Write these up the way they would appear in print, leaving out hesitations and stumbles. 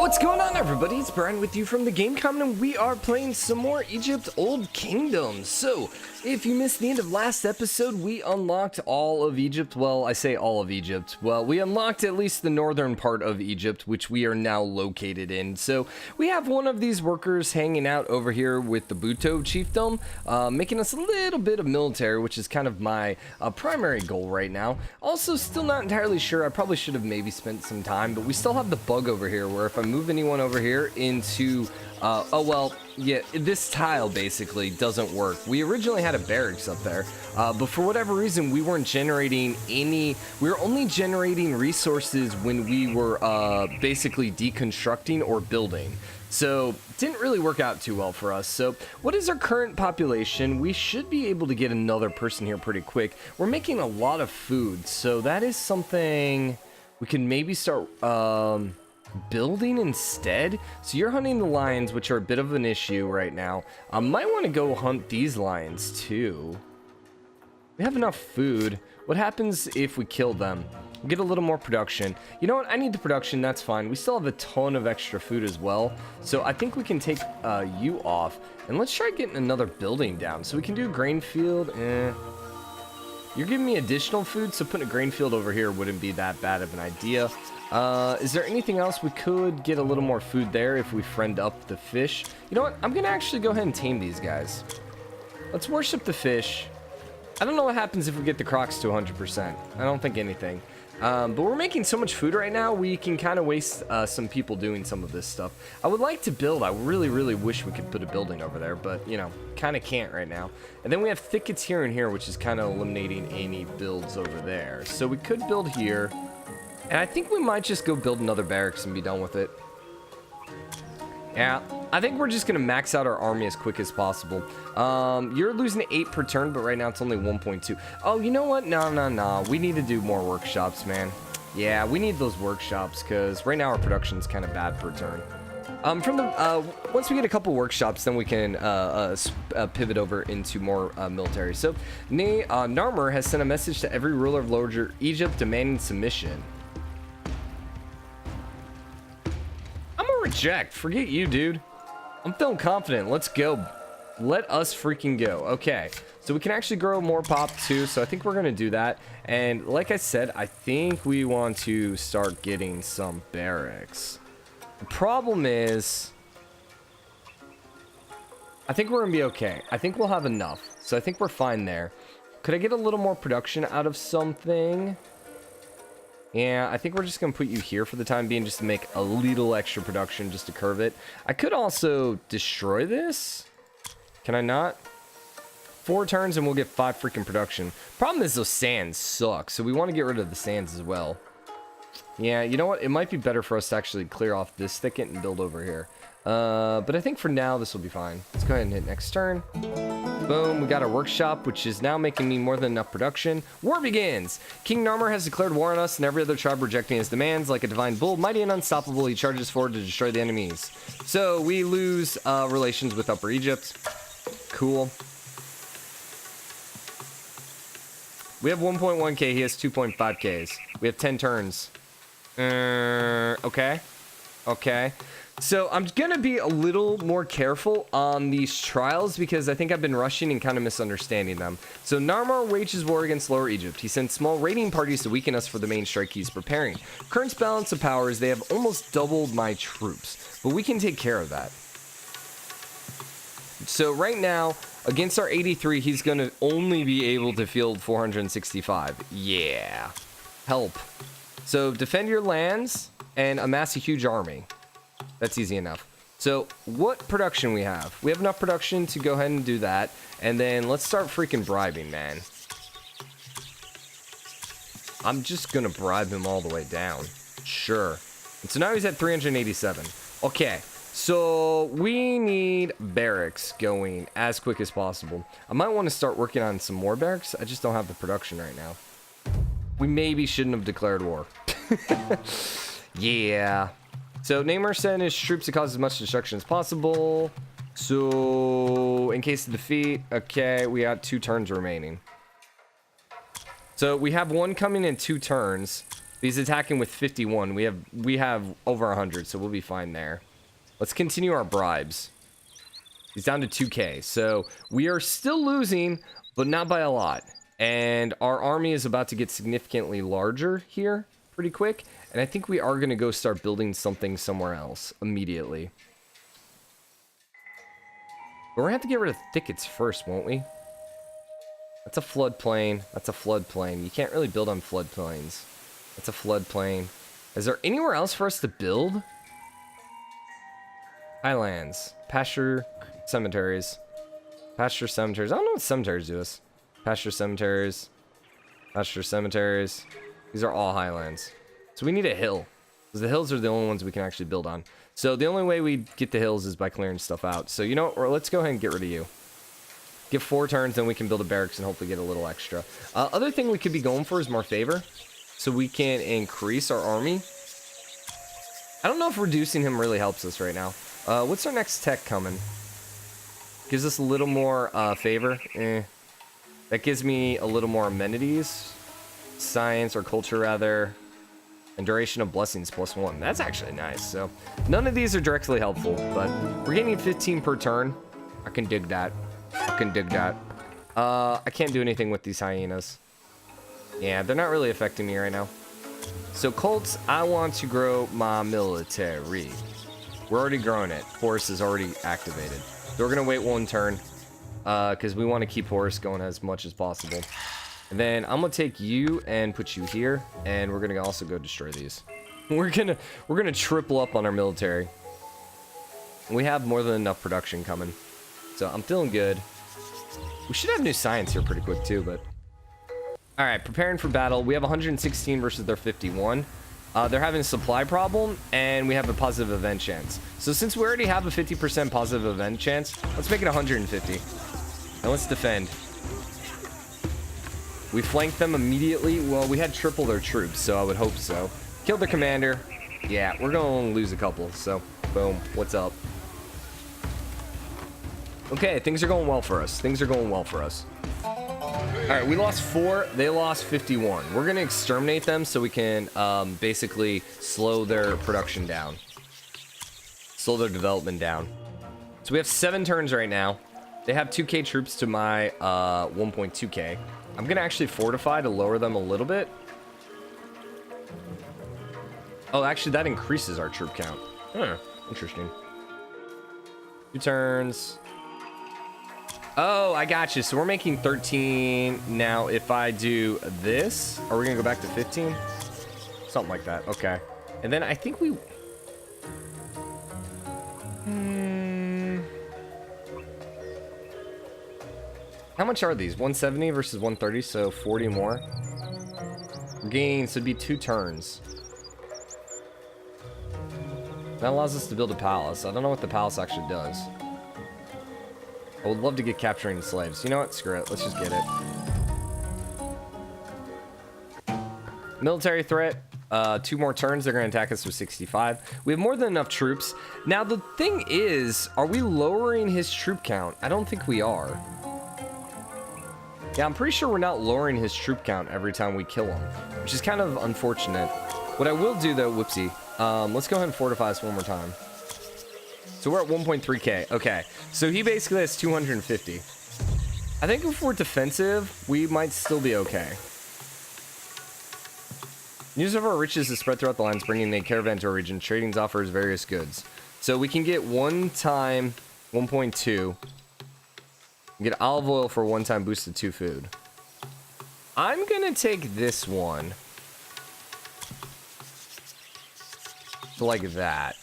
What's going on, everybody? It's Brian with you from TheGameCommon, and we are playing some more Egypt Old Kingdoms. So, if you missed the end of last episode, we unlocked all of Egypt. Well, I say all of Egypt. Well, we unlocked at least the northern part of Egypt, which we are now located in. So, we have one of these workers hanging out over here with the Buto chiefdom, making us a little bit of military, which is kind of my primary goal right now. Also, still not entirely sure. I probably should have maybe spent some time, but we still have the bug over here where if I move anyone over here into oh well, yeah, this tile basically doesn't work. We originally had a barracks up there, but for whatever reason we weren't generating any. We were only generating resources when we were basically deconstructing or building. So didn't really work out too well for us. So what is our current population? We should be able to get another person here pretty quick. We're making a lot of food, so that is something we can maybe start building instead. So you're hunting the lions, which are a bit of an issue right now. I might want to go hunt these lions too. We have enough food. What happens if we kill them? We'll get a little more production. You know what? I need the production. That's fine. We still have a ton of extra food as well. So I think we can take you off. And let's try getting another building down. So we can do a grain field. You're giving me additional food, so putting a grain field over here wouldn't be that bad of an idea. Is there anything else? We could get a little more food there if we friend up the fish. You know what? I'm going to actually go ahead and tame these guys. Let's worship the fish. I don't know what happens if we get the crocs to 100%. I don't think anything. But we're making so much food right now, we can kind of waste some people doing some of this stuff. I would like to build. I really wish we could put a building over there, but, you know, kind of can't right now. And then we have thickets here and here, which is kind of eliminating any builds over there. So we could build here. And I think we might just go build another barracks and be done with it. Yeah, I think we're just going to max out our army as quick as possible. You're losing 8 per turn, but right now it's only 1.2. Oh, you know what? No. We need to do more workshops, man. Yeah, we need those workshops because right now our production's kind of bad per turn. Once we get a couple workshops, then we can pivot over into more military. So, Narmer has sent a message to every ruler of Lower Egypt demanding submission. Reject. Forget you, dude. I'm feeling confident. Let's go. Let us freaking go. Okay, so we can actually grow more pop too, so I think we're gonna do that. And like I said, I think we want to start getting some barracks. The problem is I think we're gonna be okay. I think we'll have enough, so I think we're fine there. Could I get a little more production out of something? Yeah, I think we're just going to put you here for the time being just to make a little extra production just to curve it. I could also destroy this. Can I not? 4 turns and we'll get 5 freaking production. Problem is those sands suck, so we want to get rid of the sands as well. Yeah, you know what? It might be better for us to actually clear off this thicket and build over here. But I think for now this will be fine. Let's go ahead and hit next turn. Boom, we got our workshop, which is now making me more than enough production. War begins! King Narmer has declared war on us and every other tribe rejecting his demands. Like a divine bull, mighty and unstoppable, he charges forward to destroy the enemies. So we lose relations with Upper Egypt. Cool. We have 1.1k, he has 2.5ks. We have 10 turns. Okay. So I'm going to be a little more careful on these trials because I think I've been rushing and kind of misunderstanding them. So Narmer wages war against Lower Egypt. He sends small raiding parties to weaken us for the main strike he's preparing. Current balance of power is they have almost doubled my troops, but we can take care of that. So right now, against our 83, he's going to only be able to field 465. Yeah. Help. So defend your lands and amass a huge army. That's easy enough. So what production we have? We have enough production to go ahead and do that. And then let's start freaking bribing, man. I'm just going to bribe him all the way down. Sure. And so now he's at 387. Okay. So we need barracks going as quick as possible. I might want to start working on some more barracks. I just don't have the production right now. We maybe shouldn't have declared war. Yeah. So Namor sent his troops to cause as much destruction as possible. So in case of defeat, okay, we got 2 turns remaining. So we have one coming in 2 turns. He's attacking with 51. We have over 100, so we'll be fine there. Let's continue our bribes. He's down to 2k, so we are still losing, but not by a lot. And our army is about to get significantly larger here pretty quick. And I think we are going to go start building something somewhere else immediately. But we're going to have to get rid of thickets first, won't we? That's a floodplain. That's a floodplain. You can't really build on floodplains. That's a floodplain. Is there anywhere else for us to build? Highlands. Pasture cemeteries. Pasture cemeteries. I don't know what cemeteries do us. Pasture cemeteries. Pasture cemeteries. These are all highlands. So we need a hill. Because the hills are the only ones we can actually build on. So the only way we get the hills is by clearing stuff out. So you know what? Let's go ahead and get rid of you. Give 4 turns, then we can build a barracks and hopefully get a little extra. Other thing we could be going for is more favor. So we can increase our army. I don't know if reducing him really helps us right now. What's our next tech coming? Gives us a little more favor. That gives me a little more amenities. Science or culture rather. And duration of blessings +1. That's actually nice. So none of these are directly helpful, but we're getting 15 per turn. I can dig that. I can dig that. I can't do anything with these hyenas. Yeah, they're not really affecting me right now. So cults, I want to grow my military. We're already growing it. Horus is already activated. So we're gonna wait 1 turn because we want to keep Horus going as much as possible. And then I'm gonna take you and put you here, and we're gonna also go destroy these. We're gonna triple up on our military. We have more than enough production coming, so I'm feeling good. We should have new science here pretty quick too, but all right, preparing for battle. We have 116 versus their 51. They're having a supply problem, and we have a positive event chance. So since we already have a 50% positive event chance, let's make it 150. And let's defend. We flanked them immediately. Well, we had triple their troops, so I would hope so. Killed their commander. Yeah, we're going to lose a couple, so boom. What's up? Okay, things are going well for us. Things are going well for us. All right, we lost 4. They lost 51. We're going to exterminate them so we can basically slow their production down. Slow their development down. So we have 7 turns right now. They have 2k troops to my 1.2k. I'm going to actually fortify to lower them a little bit. Oh, actually, that increases our troop count. Huh, interesting. 2 turns. Oh, I got you. So we're making 13 now. If I do this, are we going to go back to 15? Something like that. Okay. And then I think we... How much are these? 170 versus 130, so 40 more. Gain, so it'd be 2 turns. That allows us to build a palace. I don't know what the palace actually does. I would love to get capturing slaves. You know what? Screw it. Let's just get it. Military threat. 2 more turns. They're going to attack us with 65. We have more than enough troops. Now, the thing is, are we lowering his troop count? I don't think we are. Yeah, I'm pretty sure we're not lowering his troop count every time we kill him, which is kind of unfortunate. What I will do, though, whoopsie. Let's go ahead and fortify this one more time. So we're at 1.3k. Okay, so he basically has 250. I think if we're defensive, we might still be okay. News of our riches is spread throughout the lands, bringing a caravan to our region. Trading offers various goods. So we can get 1 time 1.2. Get olive oil for 1 time boosted 2 food. I'm gonna take this one. So like that.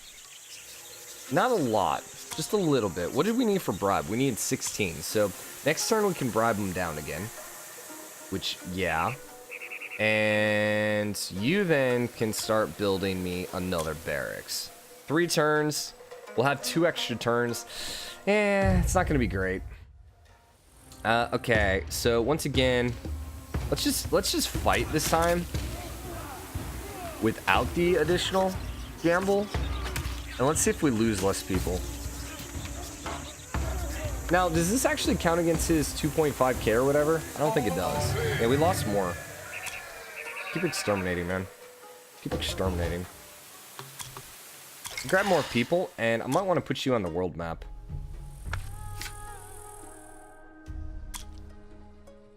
Not a lot, just a little bit. What did we need for bribe? We needed 16. So next turn we can bribe them down again. Which, yeah. And you then can start building me another barracks. 3 turns. We'll have 2 extra turns. It's not gonna be great. Okay, so once again, let's just fight this time without the additional gamble, and let's see if we lose less people. Now, does this actually count against his 2.5k or whatever? I don't think it does. Yeah, we lost more. Keep exterminating, man. keep exterminating. Grab more people, and I might want to put you on the world map.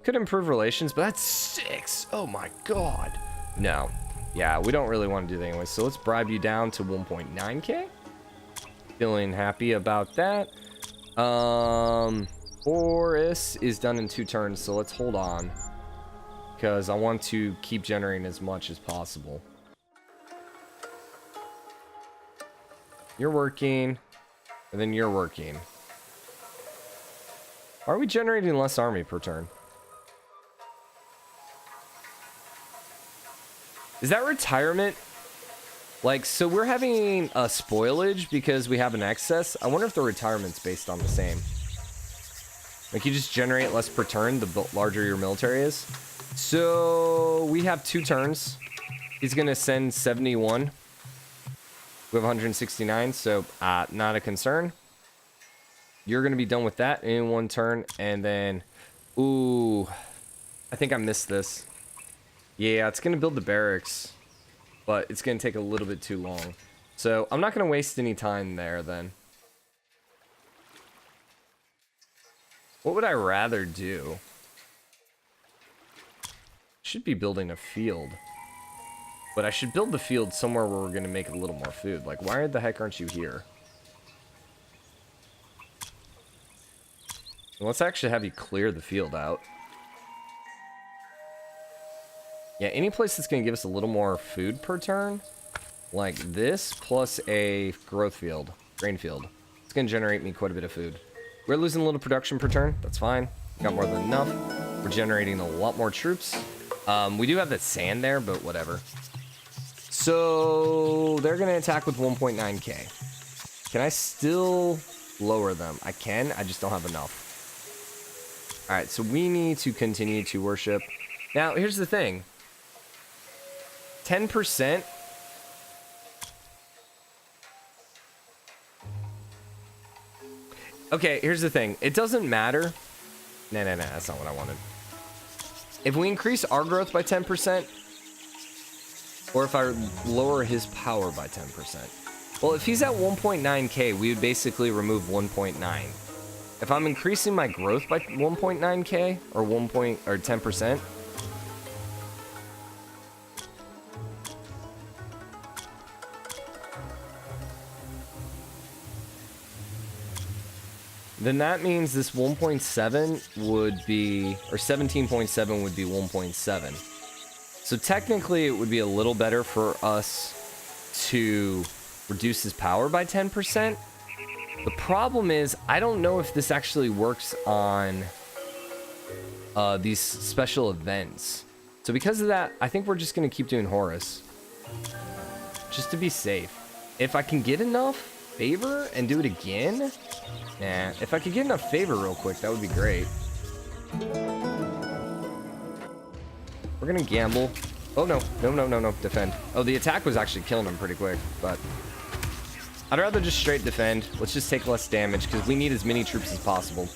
Could improve relations, but that's 6. Oh my god. No. Yeah, we don't really want to do that anyway. So let's bribe you down to 1.9k. Feeling happy about that. Horus is done in 2 turns, so let's hold on. Because I want to keep generating as much as possible. You're working, and then you're working. Are we generating less army per turn? Is that retirement? Like, so we're having a spoilage because we have an excess. I wonder if the retirement's based on the same. Like, you just generate less per turn the larger your military is. So we have 2 turns. He's gonna send 71. We have 169, so not a concern. You're gonna be done with that in 1 turn, and then, ooh, I think I missed this. Yeah, it's gonna build the barracks, but it's gonna take a little bit too long. So I'm not gonna waste any time there then. What would I rather do? Should be building a field. But I should build the field somewhere where we're gonna make a little more food. Like, why the heck aren't you here? Let's actually have you clear the field out. Yeah, any place that's gonna give us a little more food per turn, like this, plus a growth field, grain field. It's gonna generate me quite a bit of food. We're losing a little production per turn. That's fine. We got more than enough. We're generating a lot more troops. We do have that sand there, but whatever. So they're gonna attack with 1.9k. Can I still lower them? I can, I just don't have enough. All right, so we need to continue to worship. Now, here's the thing. 10%. Okay, here's the thing. It doesn't matter. No, that's not what I wanted. If we increase our growth by 10%, or if I lower his power by 10%. Well, if he's at 1.9k, we would basically remove 1.9. If I'm increasing my growth by 1.9k, or 10%, then that means this 1.7 would be, or 17.7 would be 1.7. So technically it would be a little better for us to reduce his power by 10%. The problem is, I don't know if this actually works on these special events. So because of that, I think we're just gonna keep doing Horus. Just to be safe. If I can get enough favor and do it again, nah, if I could get enough favor real quick, that would be great. We're gonna gamble. Oh, no, defend. Oh, the attack was actually killing him pretty quick, but I'd rather just straight defend. Let's just take less damage, because we need as many troops as possible.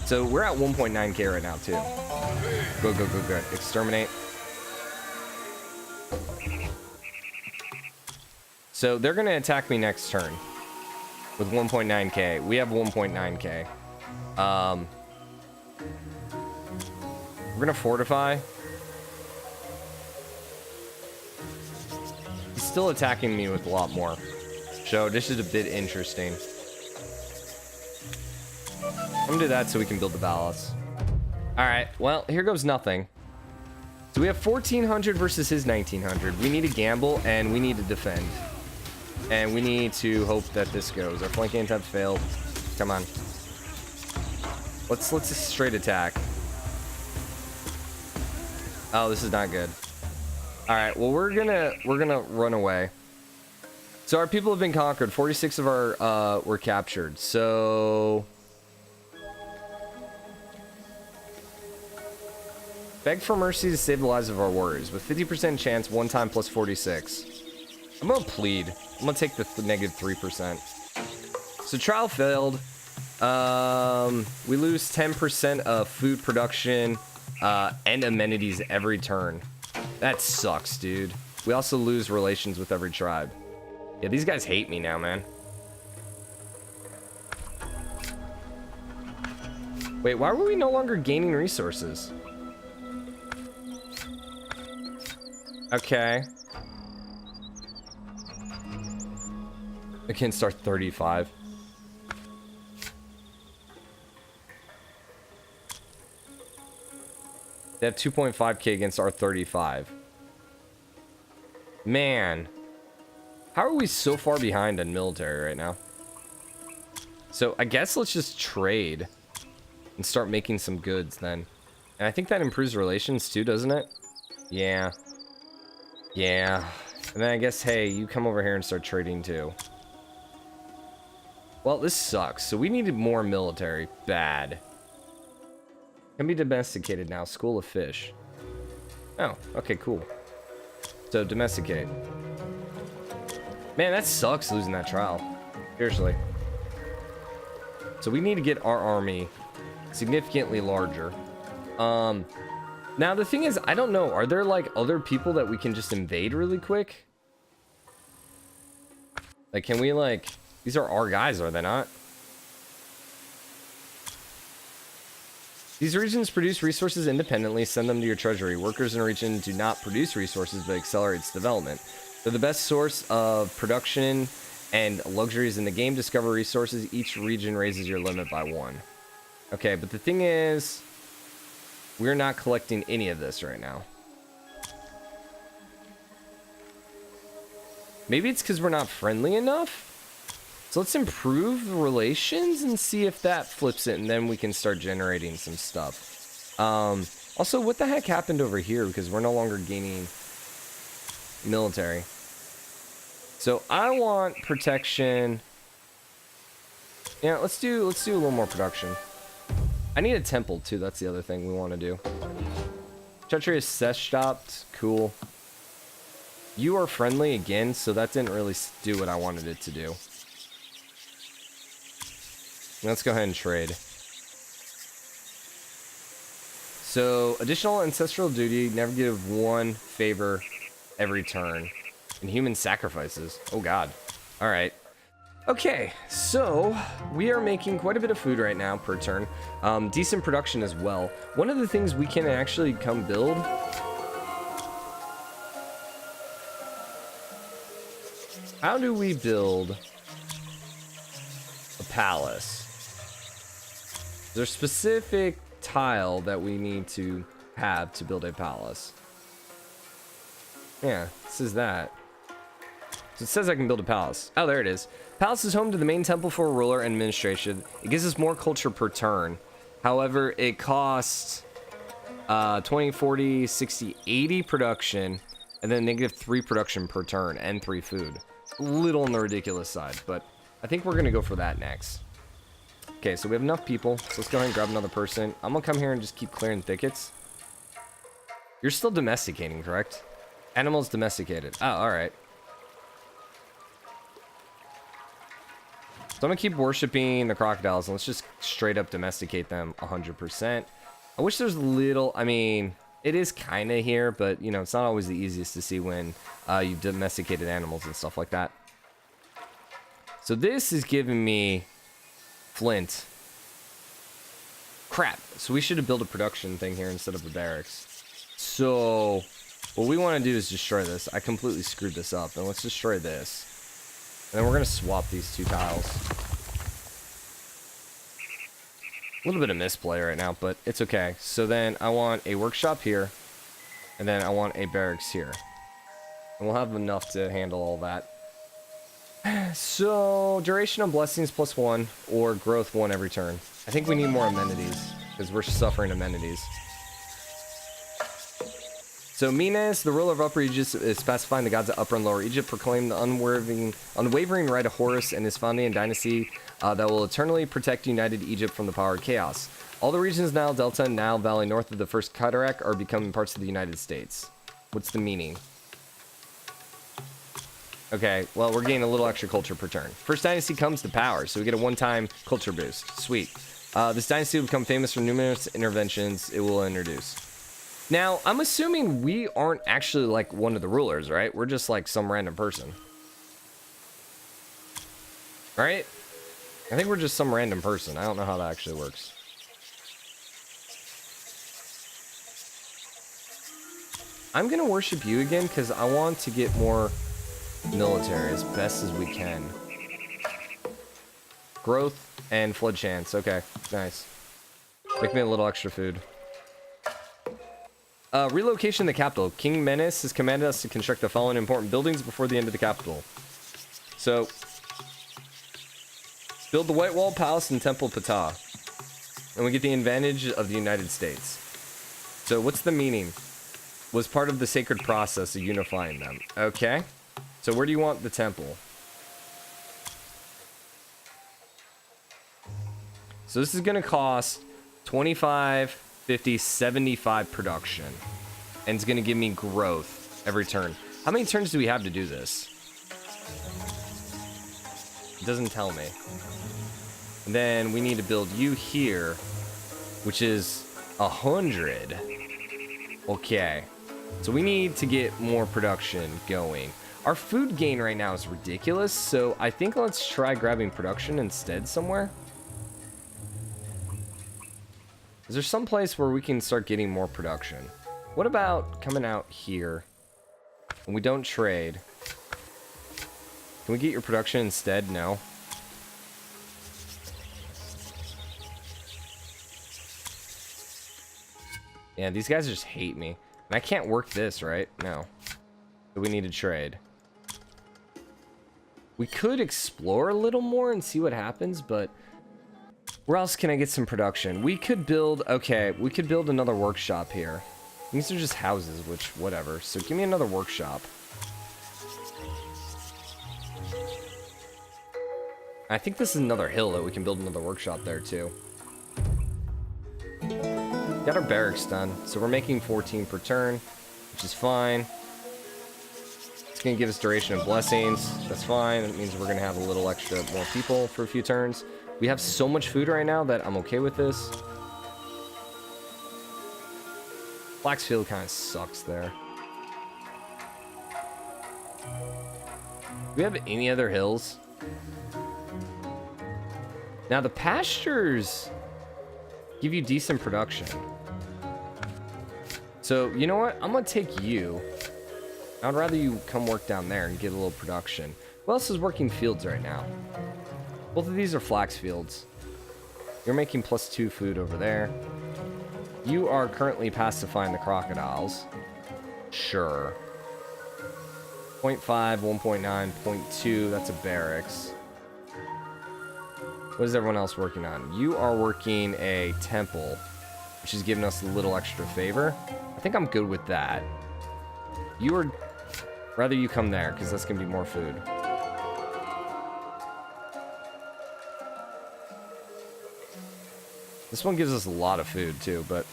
So we're at 1.9k right now, too. Go. Exterminate. So they're gonna attack me next turn with 1.9k. We have 1.9k. We're gonna fortify. He's still attacking me with a lot more. So this is a bit interesting. I'm gonna do that so we can build the palace. Alright, well, here goes nothing. So we have 1400 versus his 1900. We need to gamble and we need to defend. And we need to hope that this goes. Our flanking attempt failed. Come on. Let's just straight attack. Oh, this is not good. All right, well, we're gonna run away. So our people have been conquered. 46 of our were captured. So beg for mercy to save the lives of our warriors with 50% chance, 1 time plus 46. I'm gonna plead. I'm gonna take the -3%. So trial failed. We lose 10% of food production and amenities every turn. That sucks, dude. We also lose relations with every tribe. Yeah, these guys hate me now, man. Wait, why were we no longer gaining resources? Okay. Against our 35. They have 2.5k against our 35. Man. How are we so far behind on military right now? So I guess let's just trade and start making some goods then. And I think that improves relations too, doesn't it? Yeah. Yeah. And then I guess, hey, you come over here and start trading too. Well, this sucks. So we needed more military. Bad. Can be domesticated now. School of Fish. Oh, okay, cool. So domesticate. Man, that sucks losing that trial. Seriously. So we need to get our army significantly larger. Now the thing is, I don't know. Are there like other people that we can just invade really quick? Like, can we like... These are our guys, are they not? These regions produce resources independently. Send them to your treasury. Workers in a region do not produce resources, but accelerates development. They're the best source of production and luxuries in the game. Discover resources. Each region raises your limit by 1. Okay, but the thing is, we're not collecting any of this right now. Maybe it's because we're not friendly enough? So let's improve the relations and see if that flips it, and then we can start generating some stuff. Also, what the heck happened over here? Because we're no longer gaining military. So I want protection. Yeah, let's do a little more production. I need a temple too. That's the other thing we want to do. Treachery is Seth stopped. Cool. You are friendly again, so that didn't really do what I wanted it to do. Let's go ahead and trade. So, additional ancestral duty, never give 1 favor every turn. And human sacrifices. Oh god. Alright. Okay, so we are making quite a bit of food right now per turn. Decent production as well. One of the things we can actually come build... How do we build a palace? There's specific tile that we need to have to build a palace. Yeah, this is that. So it says I can build a palace. Oh, there it is. Palace is home to the main temple for ruler and administration. It gives us more culture per turn. However, it costs 20, 40, 60, 80 production, and then -3 production per turn and 3 food. A little on the ridiculous side, but I think we're gonna go for that next. Okay, so we have enough people, so let's go ahead and grab another person. I'm gonna come here and just keep clearing thickets. You're still domesticating, correct? Animals domesticated. Oh, alright. So I'm gonna keep worshipping the crocodiles, and let's just straight up domesticate them 100%. I wish there's a little, I mean, it is kind of here, but, you know, it's not always the easiest to see when you've domesticated animals and stuff like that. So this is giving me flint. Crap. So we should have built a production thing here instead of a barracks. So what we want to do is destroy this. I completely screwed this up, and let's destroy this. And then we're going to swap these 2 tiles. A little bit of misplay right now, but it's okay. So then I want a workshop here, and then I want a barracks here. And we'll have enough to handle all that. So, duration of blessings +1, or growth 1 every turn. I think we need more amenities, because we're suffering amenities. So, Minas, the ruler of Upper Egypt, is specifying the gods of Upper and Lower Egypt, proclaim the unwavering right of Horus and his founding and dynasty that will eternally protect united Egypt from the power of chaos. All the regions Nile Delta and Nile Valley north of the First Cataract are becoming parts of the United States. What's the meaning? Okay, well, we're getting a little extra culture per turn. First dynasty comes to power, so we get a one-time culture boost. Sweet. This dynasty will become famous for numerous interventions it will introduce. Now, I'm assuming we aren't actually like one of the rulers, right? We're just like some random person. Right? I think we're just some random person. I don't know how that actually works. I'm gonna worship you again because I want to get more military as best as we can. Growth and flood chance. Okay, nice. Make me a little extra food. Relocation to the capital. King Menace has commanded us to construct the following important buildings before the end of the capital. So, build the White Wall Palace and Temple Ptah. And we get the advantage of the United States. So, what's the meaning? Was part of the sacred process of unifying them. Okay. So, where do you want the temple? So, this is going to cost 25, 50, 75 production. And it's going to give me growth every turn. How many turns do we have to do this? It doesn't tell me. And then we need to build you here, which is 100. Okay. So we need to get more production going. Our food gain right now is ridiculous, so I think let's try grabbing production instead somewhere. Is there some place where we can start getting more production? What about coming out here? And we don't trade. Can we get your production instead? No. Yeah, these guys just hate me. And I can't work this, right? No. So we need to trade. We could explore a little more and see what happens, but where else can I get some production? We could build, okay, we could build another workshop here. These are just houses, which, whatever. So give me another workshop. I think this is another hill that we can build another workshop there, too. Got our barracks done, so we're making 14 per turn, which is fine. It's going to give us duration of blessings. That's fine. That means we're going to have a little extra more people for a few turns. We have so much food right now that I'm okay with this. Flaxfield kind of sucks there. Do we have any other hills? Now the pastures give you decent production. So, you know what? I'm going to take you. I'd rather you come work down there and get a little production. Who else is working fields right now? Both of these are flax fields. You're making +2 food over there. You are currently pacifying the crocodiles. Sure. 0.5, 1.9, 0.2. That's a barracks. What is everyone else working on? You are working a temple, which is giving us a little extra favor. I think I'm good with that. You are... Rather you come there, because that's going to be more food. This one gives us a lot of food, too, but...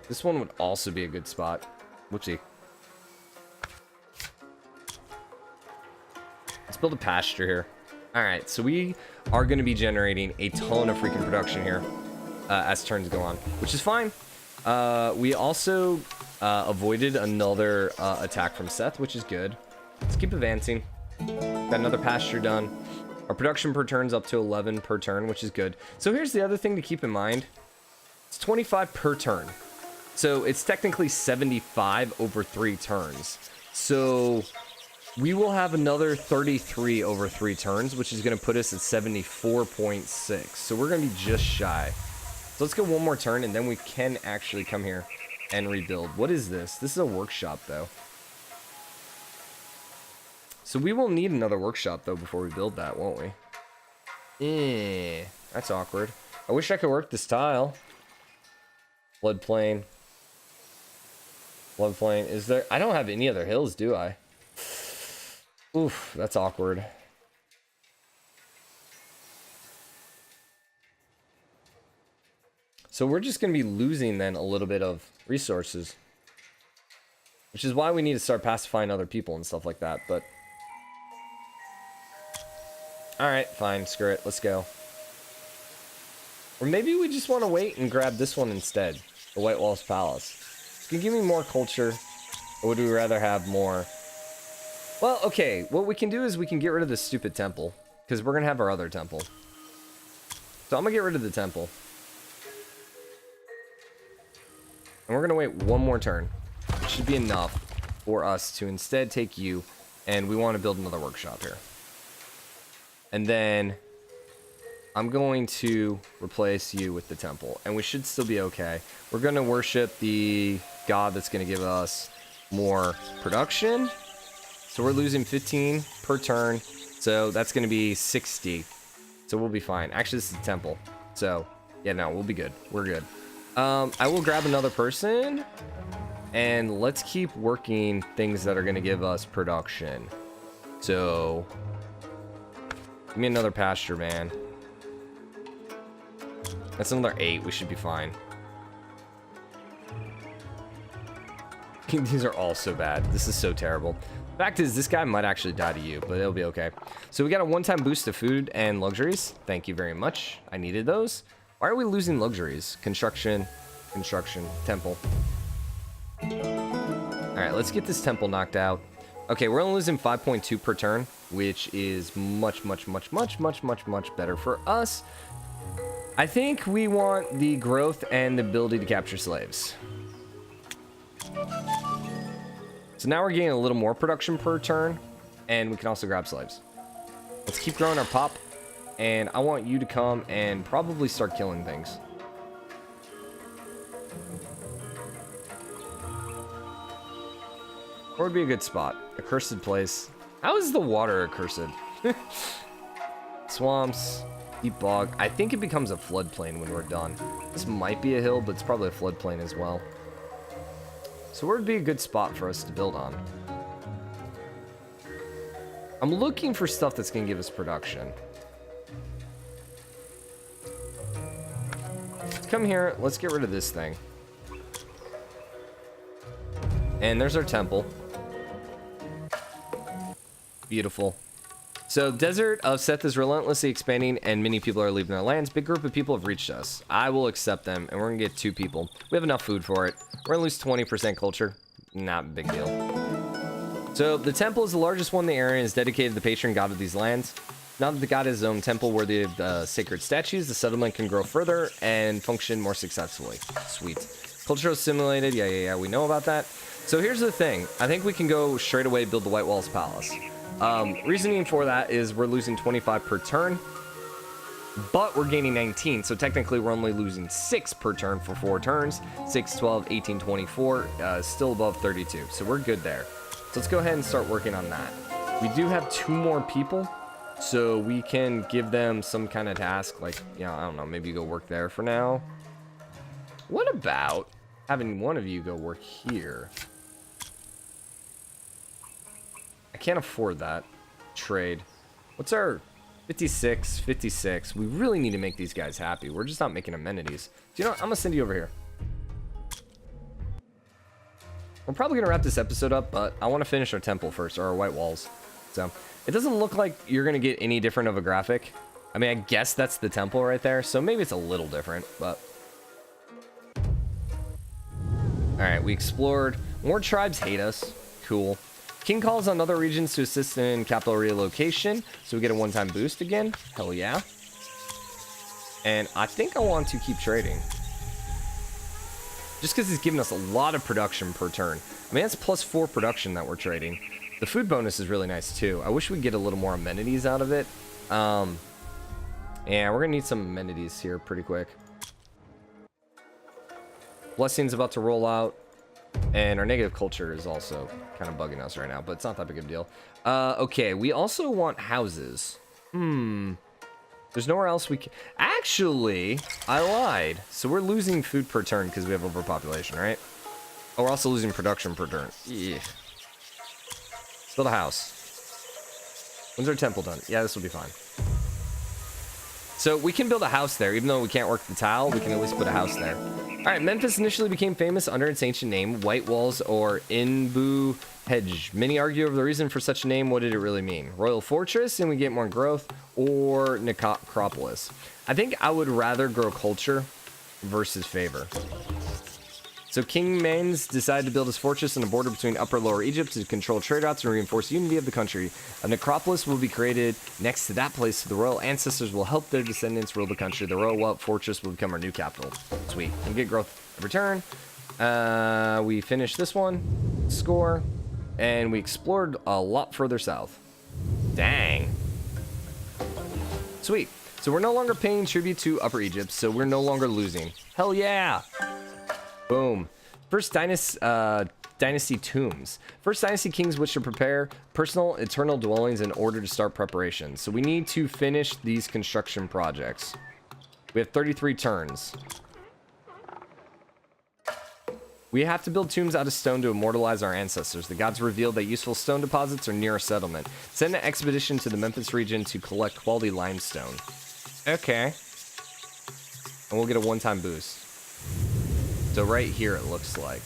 This one would also be a good spot. Whoopsie. Let's build a pasture here. Alright, so we are going to be generating a ton of freaking production here as turns go on, which is fine. We also avoided another attack from Seth, which is good. Let's keep advancing. Got another pasture done. Our production per turn's up to 11 per turn, which is good. So here's the other thing to keep in mind. It's 25 per turn. So it's technically 75 over 3 turns. So we will have another 33 over 3 turns, which is going to put us at 74.6. So we're going to be just shy. So let's go one more turn, and then we can actually come here and rebuild. What is this? This is a workshop, though. So we will need another workshop, though, before we build that, won't we? That's awkward. I wish I could work this tile. Floodplain. Floodplain. Is there... I don't have any other hills, do I? Oof, that's awkward. So we're just going to be losing, then, a little bit of resources. Which is why we need to start pacifying other people and stuff like that, but... Alright, fine, screw it, let's go. Or maybe we just want to wait and grab this one instead. The White Walls Palace. It's going to give me more culture. Or would we rather have more? Well, okay. What we can do is we can get rid of this stupid temple. Because we're going to have our other temple. So I'm going to get rid of the temple. And we're going to wait one more turn. It should be enough for us to instead take you. And we want to build another workshop here. And then I'm going to replace you with the temple. And we should still be okay. We're going to worship the god that's going to give us more production. So we're losing 15 per turn. So that's going to be 60. So we'll be fine. Actually, this is a temple. So, yeah, no, we'll be good. We're good. I will grab another person. And let's keep working things that are going to give us production. So, give me another pasture, man. That's another 8. We should be fine. These are all so bad. This is so terrible. Fact is, this guy might actually die to you, but it'll be okay. So we got a one-time boost to food and luxuries. Thank you very much. I needed those. Why are we losing luxuries? Construction, temple. All right, let's get this temple knocked out. Okay, we're only losing 5.2 per turn, which is much better for us. I think we want the growth and the ability to capture slaves. So now we're getting a little more production per turn, and we can also grab slaves. Let's keep growing our pop, and I want you to come and probably start killing things. Where would be a good spot? A cursed place. How is the water accursed? Swamps, deep bog. I think it becomes a floodplain when we're done. This might be a hill, but it's probably a floodplain as well. So where would be a good spot for us to build on? I'm looking for stuff that's going to give us production. Let's come here. Let's get rid of this thing. And there's our temple. Beautiful. So, desert of Seth is relentlessly expanding and many people are leaving their lands. Big group of people have reached us. I will accept them and we're gonna get 2 people. We have enough food for it. We're gonna lose 20% culture. Not a big deal. So, the temple is the largest one in the area and is dedicated to the patron god of these lands. Now that the god has his own temple worthy of sacred statues, the settlement can grow further and function more successfully. Sweet. Culture is simulated. Yeah, we know about that. So here's the thing. I think we can go straight away build the White Walls Palace. Reasoning for that is we're losing 25 per turn, but we're gaining 19. So technically we're only losing 6 per turn for 4 turns. 6, 12, 18, 24, still above 32. So we're good there. So let's go ahead and start working on that. We do have 2 more people, so we can give them some kind of task. Like, you know, I don't know, maybe go work there for now. What about having one of you go work here? I can't afford that. Trade. What's our 56, 56? We really need to make these guys happy. We're just not making amenities. Do you know what? I'm gonna send you over here. We're probably gonna wrap this episode up, but I want to finish our temple first, or our white walls. So it doesn't look like you're gonna get any different of a graphic. I mean, I guess that's the temple right there, so maybe it's a little different, but all right, we explored. More tribes hate us. Cool. King calls on other regions to assist in capital relocation, so we get a one-time boost again. Hell yeah. And I think I want to keep trading. Just because he's giving us a lot of production per turn. I mean, that's +4 production that we're trading. The food bonus is really nice too. I wish we'd get a little more amenities out of it. Yeah, we're gonna need some amenities here pretty quick. Blessing's about to roll out. And our negative culture is also kind of bugging us right now, but it's not that big of a deal. Okay, we also want houses. There's nowhere else we can... Actually, I lied. So we're losing food per turn because we have overpopulation, right? Oh, we're also losing production per turn. Yeah. Let's build a house. When's our temple done? Yeah, this will be fine. So we can build a house there. Even though we can't work the tile, we can at least put a house there. All right, Memphis initially became famous under its ancient name, White Walls or Inbu Hedge. Many argue over the reason for such a name. What did it really mean? Royal Fortress and we get more growth, or necropolis? I think I would rather grow culture versus favor. So King Manes decided to build his fortress on the border between Upper and Lower Egypt to control trade routes and reinforce unity of the country. A necropolis will be created next to that place, so the royal ancestors will help their descendants rule the country. The royal fortress will become our new capital. Sweet. And get growth every turn. We finished this one. Score. And we explored a lot further south. Dang. Sweet. So we're no longer paying tribute to Upper Egypt, so we're no longer losing. Hell yeah. Boom. First dynasty tombs. First dynasty kings wish to prepare personal eternal dwellings in order to start preparations. So we need to finish these construction projects. We have 33 turns. We have to build tombs out of stone to immortalize our ancestors. The gods revealed that useful stone deposits are near a settlement. Send an expedition to the Memphis region to collect quality limestone. Okay. And we'll get a one-time boost. So right here it looks like.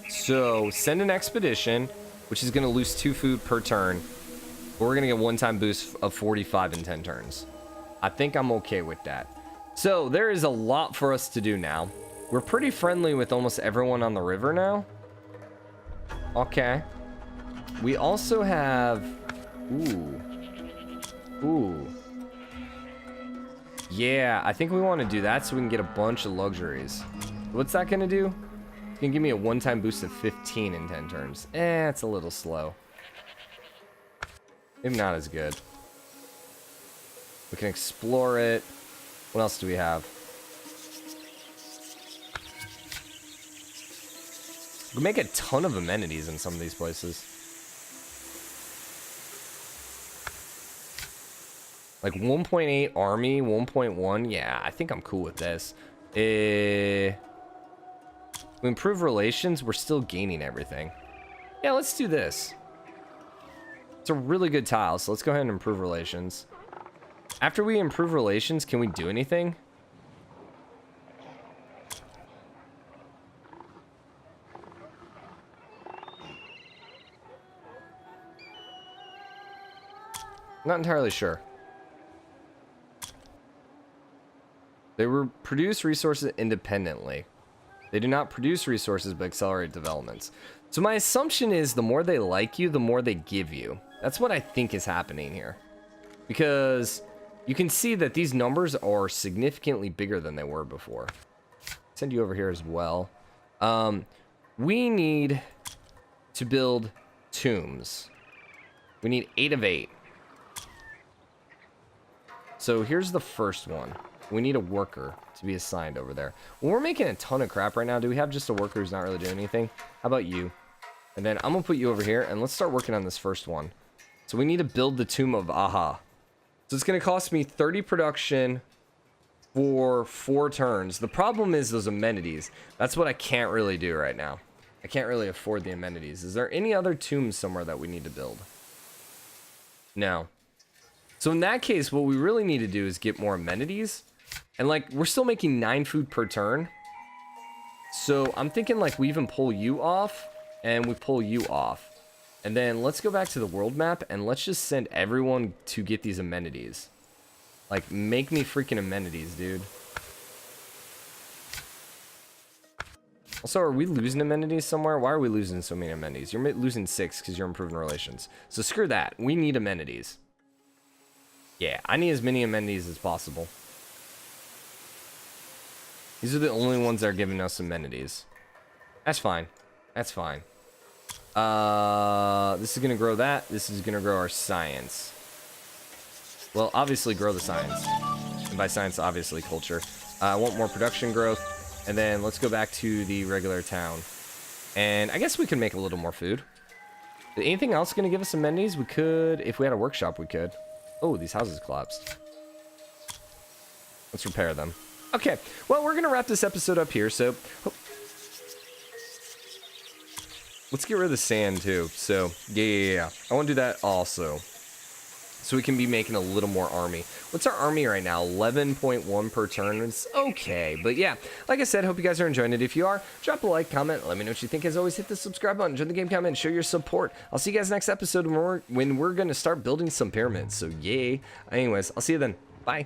So send an expedition, which is going to lose 2 food per turn. But we're going to get one-time boost of 45 in 10 turns. I think I'm okay with that. So there is a lot for us to do now. We're pretty friendly with almost everyone on the river now. Okay. We also have... Ooh. Yeah, I think we want to do that so we can get a bunch of luxuries. What's that going to do? It's going to give me a one-time boost of 15 in 10 turns. It's a little slow. Maybe not as good. We can explore it. What else do we have? We make a ton of amenities in some of these places. Like 1.8 army, 1.1. Yeah, I think I'm cool with this. We improve relations. We're still gaining everything. Yeah, let's do this. It's a really good tile, so let's go ahead and improve relations. After we improve relations, can we do anything? Not entirely sure. They produce resources independently. They do not produce resources but accelerate developments. So my assumption is the more they like you, the more they give you. That's what I think is happening here. Because you can see that these numbers are significantly bigger than they were before. Send you over here as well. We need to build tombs. We need 8 of 8. So here's the first one. We need a worker to be assigned over there. Well, we're making a ton of crap right now. Do we have just a worker who's not really doing anything? How about you? And then I'm going to put you over here, and let's start working on this first one. So we need to build the Tomb of Aha. So it's going to cost me 30 production for 4 turns. The problem is those amenities. That's what I can't really do right now. I can't really afford the amenities. Is there any other tombs somewhere that we need to build? No. So in that case, what we really need to do is get more amenities. And like, we're still making 9 food per turn. So I'm thinking like we even pull you off and we pull you off. And then let's go back to the world map and let's just send everyone to get these amenities. Like, make me freaking amenities, dude. Also, are we losing amenities somewhere? Why are we losing so many amenities? You're losing 6 because you're improving relations. So screw that. We need amenities. Yeah, I need as many amenities as possible. These are the only ones that are giving us amenities. That's fine. That's fine. This is going to grow that. This is going to grow our science. Well, obviously grow the science. And by science, obviously culture. I want more production growth. And then let's go back to the regular town. And I guess we can make a little more food. Anything else going to give us amenities? We could, if we had a workshop, we could. Oh, these houses collapsed. Let's repair them. Okay, well, we're going to wrap this episode up here, so... Let's get rid of the sand, too. So, yeah. I want to do that also. so we can be making a little more army. What's our army right now? 11.1 per turn. It's okay, but yeah, like I said, hope you guys are enjoying it. If you are, drop a like, comment, let me know what you think. As always, hit the subscribe button, join the game comment, show your support. I'll see you guys next episode when we're going to start building some pyramids. So yay. Anyways, I'll see you then. Bye.